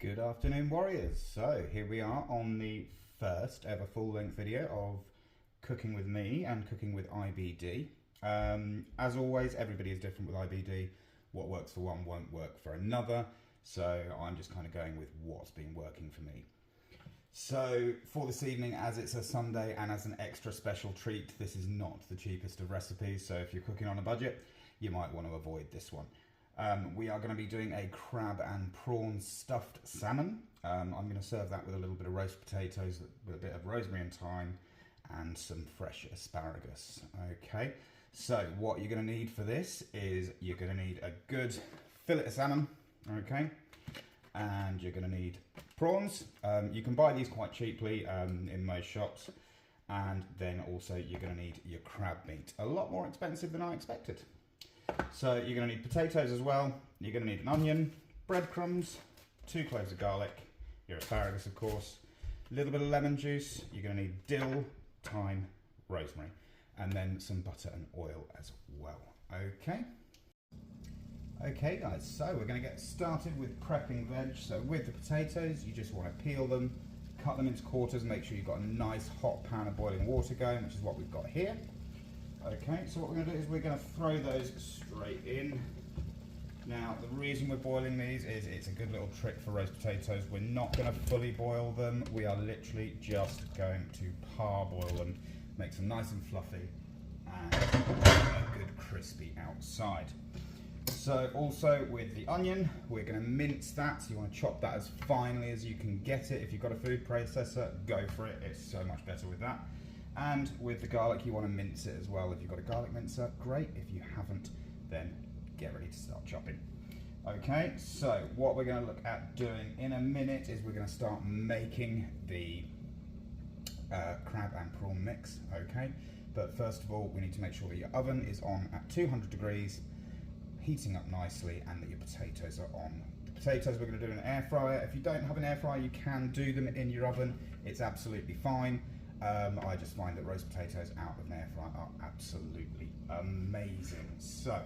Good afternoon, warriors. So here we are on the first ever full-length video of cooking with me and cooking with IBD. As always, everybody is different with IBD. What works for one won't work for another, so I'm just kind of going with what's been working for me. So for this evening, as it's a Sunday and as an extra special treat, this is not the cheapest of recipes, so if you're cooking on a budget, you might want to avoid this one. We are going to be doing a crab and prawn stuffed salmon. I'm going to serve that with a little bit of roast potatoes with a bit of rosemary and thyme and some fresh asparagus. Okay, so what you're going to need for this is you're going to need a good fillet of salmon, okay, and you're going to need prawns. You can buy these quite cheaply in most shops, and then also you're going to need your crab meat. A lot more expensive than I expected. So you're going to need potatoes as well, you're going to need an onion, breadcrumbs, 2 cloves of garlic, your asparagus of course, a little bit of lemon juice, you're going to need dill, thyme, rosemary, and then some butter and oil as well. Okay guys, so we're going to get started with prepping veg. So with the potatoes, you just want to peel them, cut them into quarters, make sure you've got a nice hot pan of boiling water going, which is what we've got here. Okay, so what we're going to do is we're going to throw those straight in. Now, the reason we're boiling these is it's a good little trick for roast potatoes. We're not going to fully boil them. We are literally just going to parboil them, make them nice and fluffy and a good crispy outside. So also with the onion, we're going to mince that. So you want to chop that as finely as you can get it. If you've got a food processor, go for it. It's so much better with that. And with the garlic, you want to mince it as well. If you've got a garlic mincer, great. If you haven't, then get ready to start chopping. Okay, so what we're going to look at doing in a minute is we're going to start making the crab and prawn mix. Okay, but first of all, we need to make sure that your oven is on at 200 degrees, heating up nicely, and that your potatoes are on. The potatoes we're going to do in an air fryer. If you don't have an air fryer, you can do them in your oven. It's absolutely fine. I just find that roast potatoes out of an air fryer are absolutely amazing. So,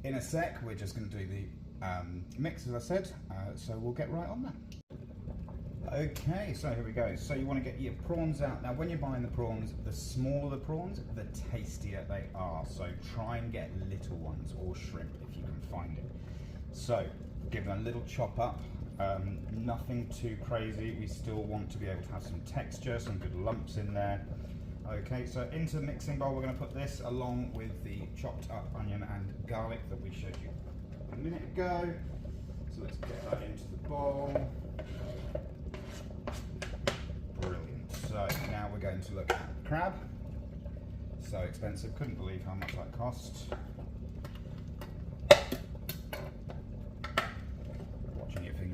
in a sec, we're just going to do the mix, as I said, so we'll get right on that. Okay, so here we go. So you want to get your prawns out. Now, when you're buying the prawns, the smaller the prawns, the tastier they are. So try and get little ones or shrimp if you can find it. So, give them a little chop up. Nothing too crazy. We still want to be able to have some texture, some good lumps in there. Okay, so into the mixing bowl we're going to put this along with the chopped up onion and garlic that we showed you a minute ago. So let's get that into the bowl. Brilliant. So now we're going to look at the crab. So expensive, couldn't believe how much that cost.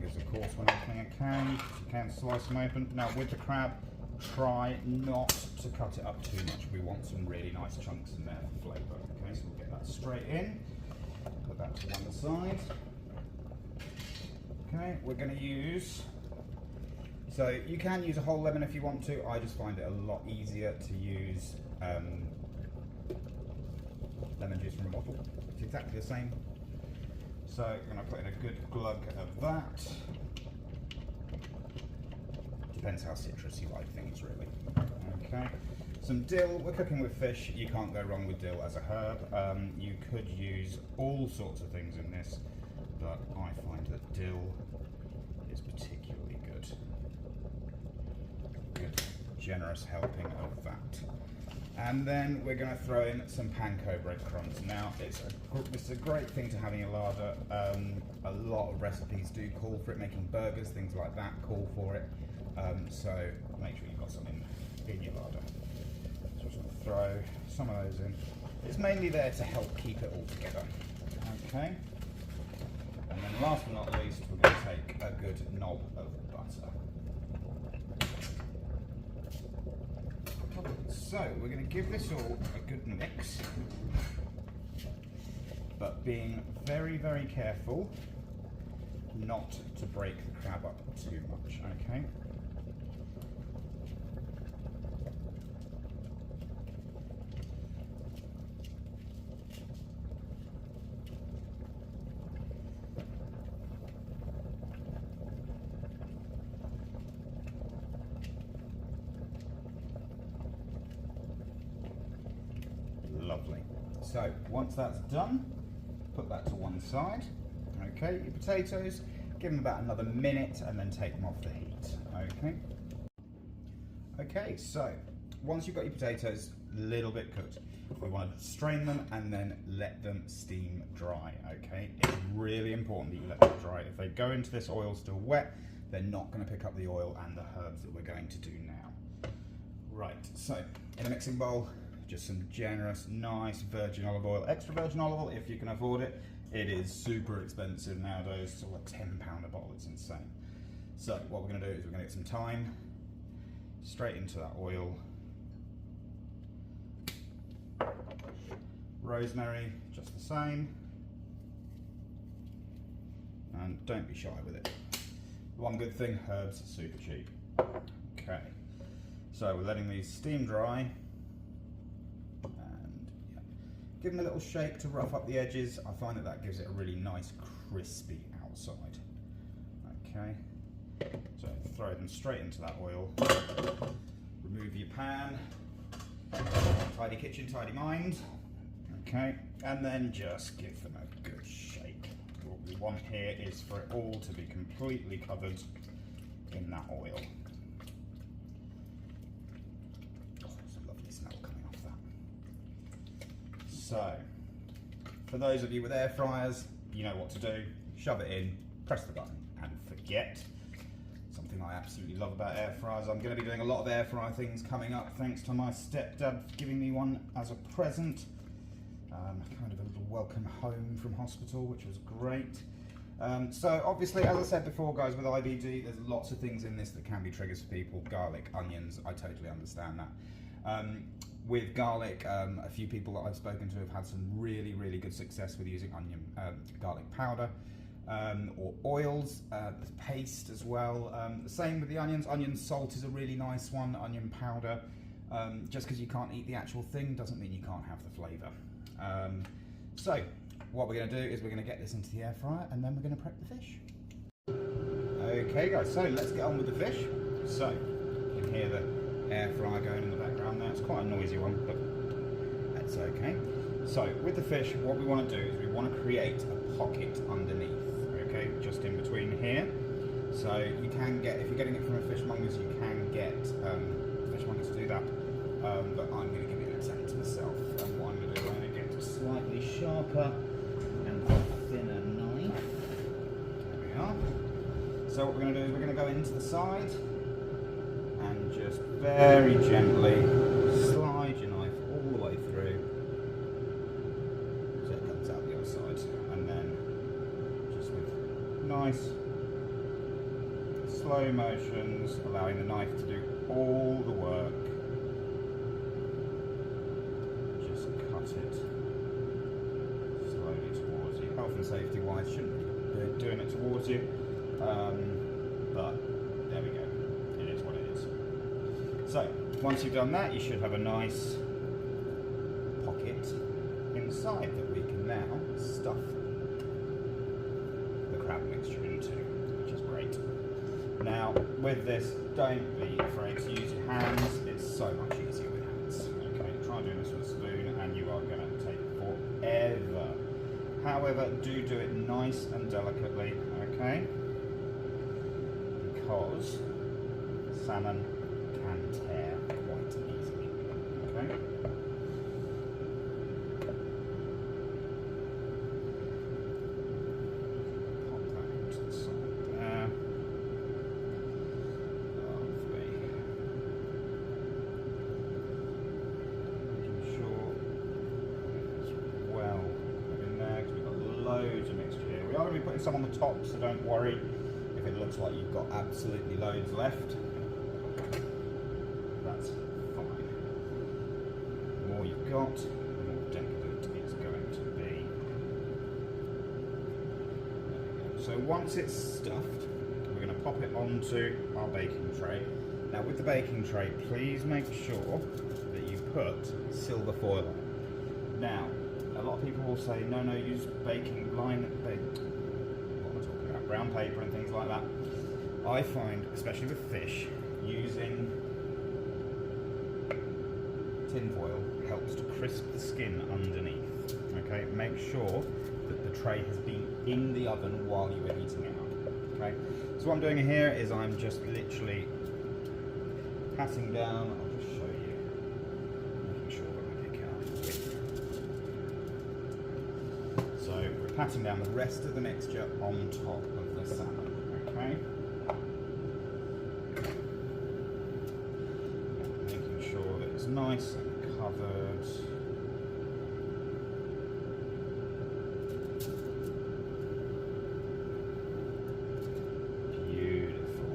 Of course, when opening a can, you can slice them open. Now with the crab, try not to cut it up too much. We want some really nice chunks in there for flavour. Okay, so we'll get that straight in. Put that to one side. Okay, we're going to use, so you can use a whole lemon if you want to. I just find it a lot easier to use lemon juice from a bottle. It's exactly the same. So I'm going to put in a good glug of that. Depends how citrus you like things, really. Okay. Some dill. We're cooking with fish. You can't go wrong with dill as a herb. You could use all sorts of things in this, but I find that dill is particularly good. Good, generous helping of that. And then we're going to throw in some panko breadcrumbs. Now, it's a great thing to have in your larder. A lot of recipes do call for it, making burgers, things like that call for it. So make sure you've got some in your larder. So I'm just going to throw some of those in. It's mainly there to help keep it all together. Okay. And then last but not least, we're going to take a good knob of butter. So we're going to give this all a good mix, but being very, very careful not to break the crab up too much, okay? So once that's done, put that to one side. Okay, your potatoes, give them about another minute and then take them off the heat. Okay. Okay, so once you've got your potatoes a little bit cooked, we want to strain them and then let them steam dry. Okay, it's really important that you let them dry. If they go into this oil still wet, they're not going to pick up the oil and the herbs that we're going to do now. Right, so in a mixing bowl, just some generous, nice virgin olive oil. Extra virgin olive oil if you can afford it. It is super expensive nowadays. It's all a £10 a bottle, it's insane. So what we're going to do is we're going to get some thyme straight into that oil. Rosemary, just the same. And don't be shy with it. One good thing, herbs are super cheap. Okay, so we're letting these steam dry. And yeah, give them a little shake to rough up the edges. I find that that gives it a really nice crispy outside. Okay, so throw them straight into that oil. Remove your pan. Tidy kitchen, tidy mind. Okay, and then just give them a good shake. What we want here is for it all to be completely covered in that oil. Oh, there's a lovely smell coming off that. So, for those of you with air fryers, you know what to do. Shove it in, press the button, and forget. Something I absolutely love about air fryers. I'm going to be doing a lot of air fryer things coming up, thanks to my stepdad giving me one as a present. Kind of a little welcome home from hospital, which was great. So obviously, as I said before, guys, with IBD, there's lots of things in this that can be triggers for people. Garlic, onions, I totally understand that. With garlic, a few people that I've spoken to have had some really, really good success with using garlic powder. Or oils, paste as well. The same with the onions. Onion salt is a really nice one, onion powder. Just because you can't eat the actual thing doesn't mean you can't have the flavour. So what we're going to do is we're going to get this into the air fryer and then we're going to prep the fish. Okay guys, so let's get on with the fish. So you can hear the air fryer going in the background there. It's quite a noisy one, but that's okay. So with the fish, what we want to do is we want to create a pocket underneath. Okay, just in between here. So you can get, if you're getting it from a fishmonger's, you can get fishmongers to do that. But I'm going to give it an attempt myself. And what I'm going to do, I'm going to get a slightly sharper and thinner knife. There we are. So what we're going to do is we're going to go into the side and just very gently slide your knife all the way through so it comes out the other side. And then just with nice slow motions, allowing the knife to do all the work. Just cut it slowly towards you. Health and safety wise, shouldn't really be doing it towards you, but there we go, it is what it is. So once you've done that, you should have a nice pocket inside that we can now stuff the crab mixture into, which is great. Now with this, don't be afraid to use your hands. It's so much easier with hands. Okay, try doing this with a spoon and you are going to take forever. However, do it nice and delicately, okay? Because salmon can tear quite easily, okay? Pop that into the side there. Lovely. Making sure it's well in there, because we've got loads of mixture here. We are going to be putting some on the top, so don't worry if it looks like you've got absolutely loads left. That's fine. The more you've got, the more decadent it's going to be. There we go. So once it's stuffed, we're going to pop it onto our baking tray. Now with the baking tray, please make sure that you put silver foil on. Now, a lot of people will say, no, use baking line, what am I talking about, brown paper and things like that. I find, especially with fish, using tin foil helps to crisp the skin underneath. Okay, make sure that the tray has been in the oven while you were heating it up. Okay, so what I'm doing here is I'm just literally patting down. I'll just show you, making sure that we pick it up. So we're patting down the rest of the mixture on top of the salmon. Okay. Making sure that it's nice and covered. Beautiful.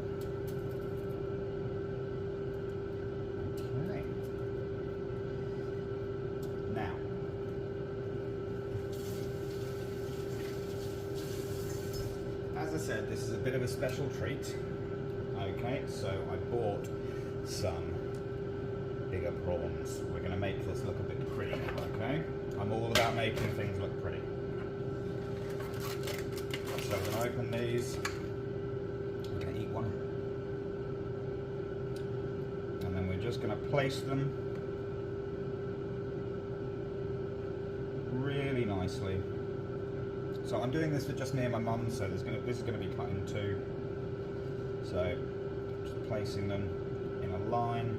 Okay. Now, as I said, this is a bit of a special treat. Okay, so I bought some bigger prawns. We're going to make this look a bit pretty, okay? I'm all about making things look pretty. So I'm going to open these. I'm going to eat one. And then we're just going to place them really nicely. So I'm doing this for just me and my mum, so this is going to be cut in two. So just placing them in a line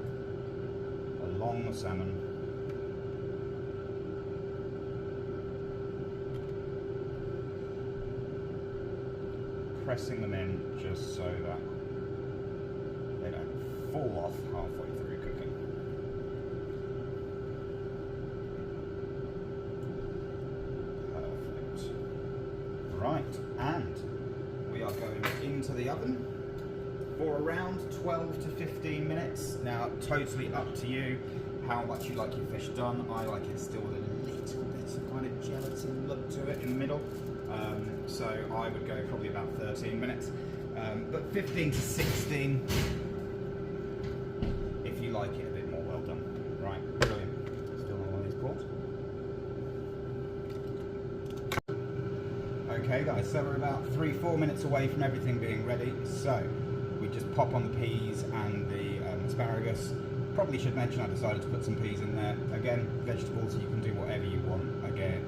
along the salmon. Pressing them in just so that they don't fall off halfway through cooking. Perfect. Right, and we are going into the oven for around 12 to 15 minutes. Now, totally up to you how much you like your fish done. I like it still with a little bit of kind of gelatin look to it in the middle. So I would go probably about 13 minutes. But 15 to 16 if you like it a bit more well done. Right, brilliant. Still on one of these boards. Okay guys, so we're about 3-4 minutes away from everything being ready. So we just pop on the peas and the asparagus. Probably should mention I decided to put some peas in there. Again, vegetables, you can do whatever you want. Again,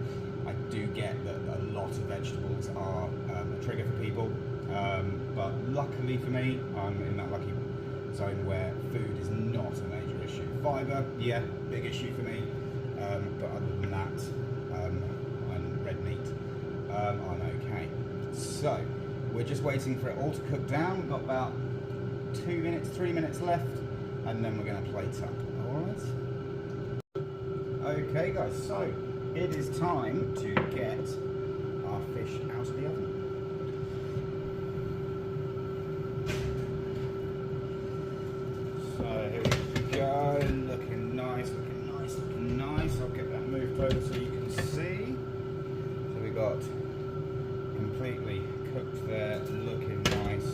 I do get that a lot of vegetables are a trigger for people, but luckily for me, I'm in that lucky zone where food is not a major issue. Fibre, yeah, big issue for me, but other than that, and red meat, I'm okay. So, we're just waiting for it all to cook down. We've got about 2 minutes, 3 minutes left, and then we're going to plate up. Alright? Okay guys, so it is time to get our fish out of the oven. So here we go, looking nice, looking nice, looking nice. I'll get that moved over so you can see. So we got completely cooked there, looking nice.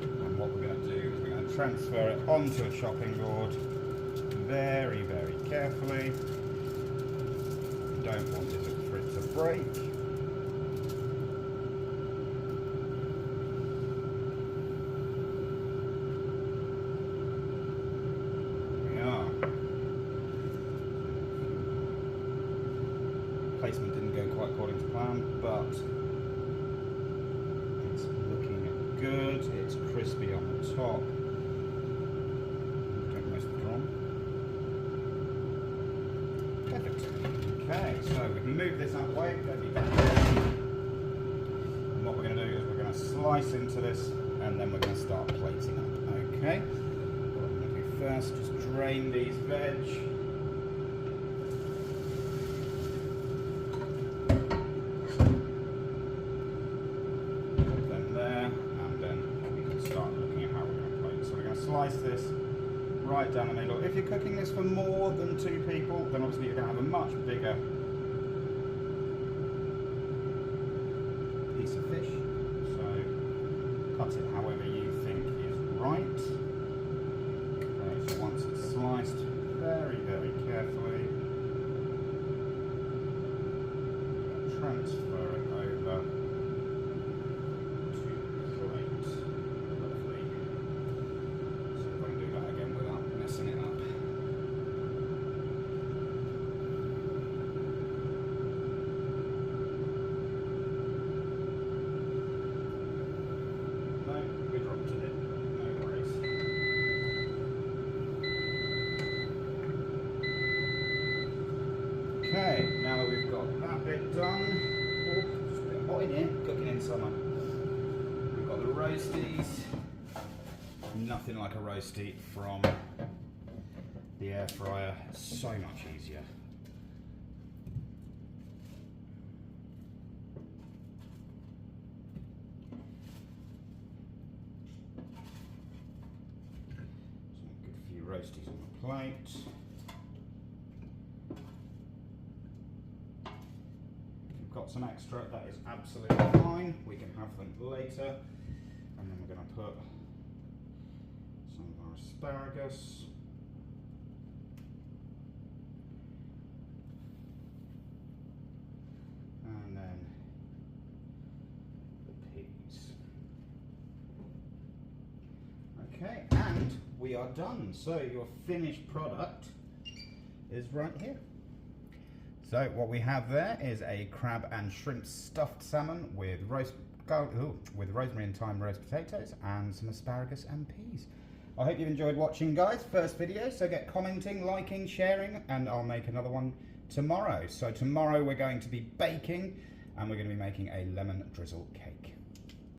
And what we're going to do is we're going to transfer it onto a chopping board very, very carefully. Don't want it for it to break. There we are. Placement didn't go quite according to plan, but it's looking good. It's crispy on the top. Don't mess the prawn. Perfect. Okay, so we can move this out of the way, don't need that. And what we're going to do is we're going to slice into this and then we're going to start plating up. Okay, what I'm going to do first, just drain these veg. Put them there, and then we can start looking at how we're going to plate. So we're going to slice this right down the middle. If you're cooking this for more than 2 people, then obviously you're going to have a much bigger piece of fish. So cut it however you think is right. Okay, so once it's sliced very, very carefully, transfer it over to the plate. Lovely. So if I can do that again without messing it up. got that bit done. Oh, just a bit hot in here, cooking in summer. We've got the roasties. Nothing like a roastie from the air fryer, so much easier. Roasties on the plate. If you've got some extra, that is absolutely fine. We can have them later. And then we're going to put some of our asparagus. And then the peas. Okay, and we are done. So your finished product is right here. So what we have there is a crab and shrimp stuffed salmon with rosemary and thyme roast potatoes and some asparagus and peas. I hope you've enjoyed watching, guys. First video, so get commenting, liking, sharing, and I'll make another one tomorrow. So tomorrow we're going to be baking and we're going to be making a lemon drizzle cake.